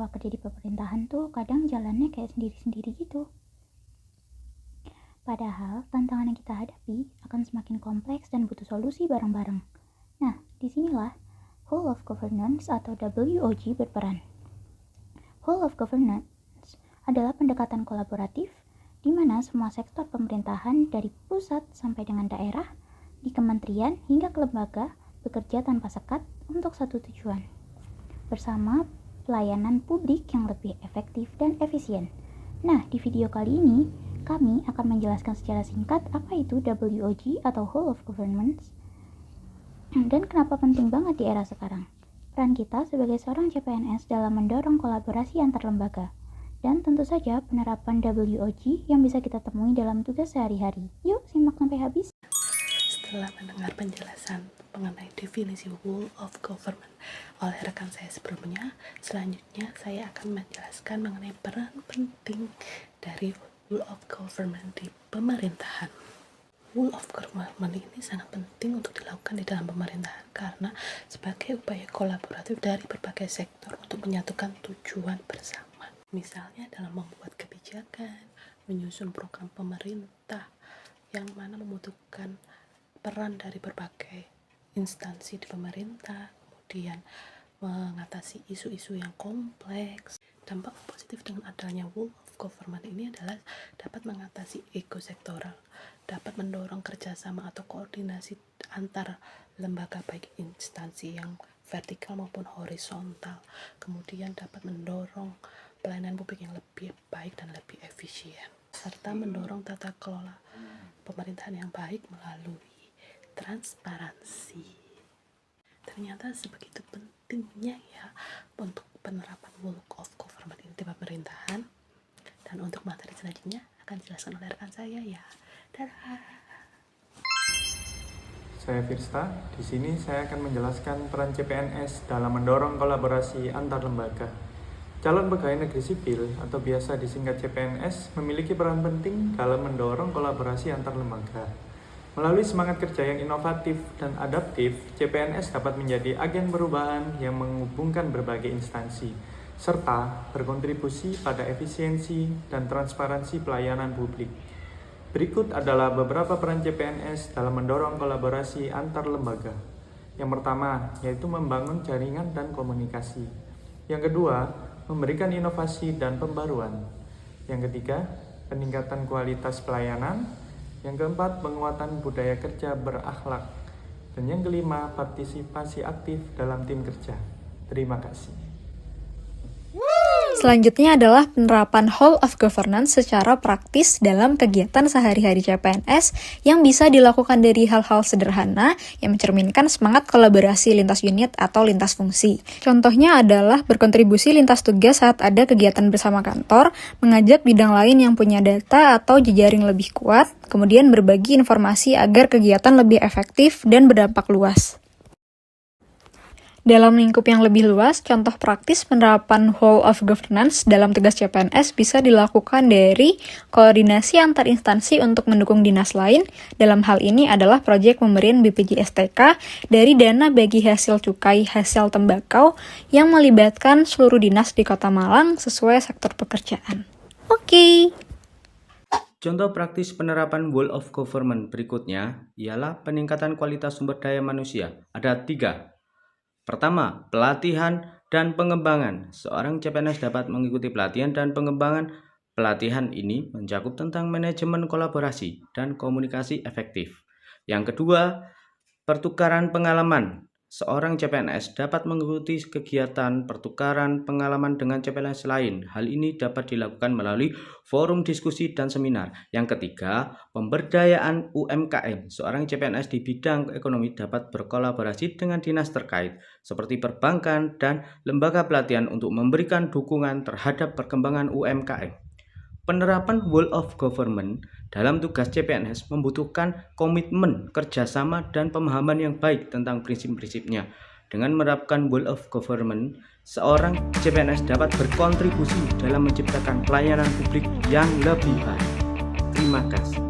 kalau kerja di pemerintahan tuh kadang jalannya kayak sendiri-sendiri gitu. Padahal tantangan yang kita hadapi akan semakin kompleks dan butuh solusi bareng-bareng. Nah, disinilah Whole of Governance atau WOG berperan. Whole of Governance adalah pendekatan kolaboratif di mana semua sektor pemerintahan dari pusat sampai dengan daerah, di kementerian hingga ke lembaga bekerja tanpa sekat untuk satu tujuan, bersama pelayanan publik yang lebih efektif dan efisien. Nah, di video kali ini, kami akan menjelaskan secara singkat apa itu WOG atau Whole of Governance dan kenapa penting banget di era sekarang. Peran kita sebagai seorang CPNS dalam mendorong kolaborasi antar lembaga, dan tentu saja penerapan WOG yang bisa kita temui dalam tugas sehari-hari. Yuk, simak sampai habis. Setelah mendengar penjelasan mengenai definisi Whole of Government oleh rekan saya sebelumnya, selanjutnya saya akan menjelaskan mengenai peran penting dari Whole of Government di pemerintahan. Whole of Government ini sangat penting untuk dilakukan di dalam pemerintahan karena sebagai upaya kolaboratif dari berbagai sektor untuk menyatukan tujuan bersama. Misalnya dalam membuat kebijakan, menyusun program pemerintah yang mana membutuhkan peran dari berbagai instansi di pemerintah, kemudian mengatasi isu-isu yang kompleks. Dampak positif dengan adanya Whole of Government ini adalah dapat mengatasi ego sektoral, dapat mendorong kerjasama atau koordinasi antar lembaga baik instansi yang vertikal maupun horizontal, kemudian dapat mendorong pelayanan publik yang lebih baik dan lebih efisien, serta mendorong tata kelola pemerintahan yang baik melalui transparansi. Ternyata sebegitu pentingnya ya untuk penerapan Whole of Government ini di pemerintahan. Dan untuk materi selanjutnya akan dijelaskan oleh rekan saya ya. Dadah. Saya Firsta. Di sini saya akan menjelaskan peran CPNS dalam mendorong kolaborasi antar lembaga. Calon pegawai negeri sipil atau biasa disingkat CPNS memiliki peran penting dalam mendorong kolaborasi antar lembaga. Melalui semangat kerja yang inovatif dan adaptif, CPNS dapat menjadi agen perubahan yang menghubungkan berbagai instansi, serta berkontribusi pada efisiensi dan transparansi pelayanan publik. Berikut adalah beberapa peran CPNS dalam mendorong kolaborasi antar lembaga. Yang pertama, yaitu membangun jaringan dan komunikasi. Yang kedua, memberikan inovasi dan pembaruan. Yang ketiga, peningkatan kualitas pelayanan. Yang keempat, penguatan budaya kerja berakhlak. Dan yang kelima, partisipasi aktif dalam tim kerja. Terima kasih. Selanjutnya adalah penerapan Whole of Governance secara praktis dalam kegiatan sehari-hari CPNS yang bisa dilakukan dari hal-hal sederhana yang mencerminkan semangat kolaborasi lintas unit atau lintas fungsi. Contohnya adalah berkontribusi lintas tugas saat ada kegiatan bersama kantor, mengajak bidang lain yang punya data atau jejaring lebih kuat, kemudian berbagi informasi agar kegiatan lebih efektif dan berdampak luas. Dalam lingkup yang lebih luas, contoh praktis penerapan Whole of Governance dalam tugas CPNS bisa dilakukan dari koordinasi antar instansi untuk mendukung dinas lain. Dalam hal ini adalah proyek pemberian BPJS-TK dari dana bagi hasil cukai hasil tembakau yang melibatkan seluruh dinas di Kota Malang sesuai sektor pekerjaan. Oke. Contoh praktis penerapan Whole of Government berikutnya ialah peningkatan kualitas sumber daya manusia. Ada 3. Pertama, pelatihan dan pengembangan. Seorang CPNS dapat mengikuti pelatihan dan pengembangan. Pelatihan ini mencakup tentang manajemen kolaborasi dan komunikasi efektif. Yang kedua, pertukaran pengalaman. Seorang CPNS dapat mengikuti kegiatan pertukaran pengalaman dengan CPNS lain. Hal ini dapat dilakukan melalui forum diskusi dan seminar. Yang ketiga, pemberdayaan UMKM. Seorang CPNS di bidang ekonomi dapat berkolaborasi dengan dinas terkait, seperti perbankan dan lembaga pelatihan untuk memberikan dukungan terhadap perkembangan UMKM. Penerapan Whole of Government dalam tugas CPNS membutuhkan komitmen, kerjasama, dan pemahaman yang baik tentang prinsip-prinsipnya. Dengan menerapkan Whole of Government, seorang CPNS dapat berkontribusi dalam menciptakan pelayanan publik yang lebih baik. Terima kasih.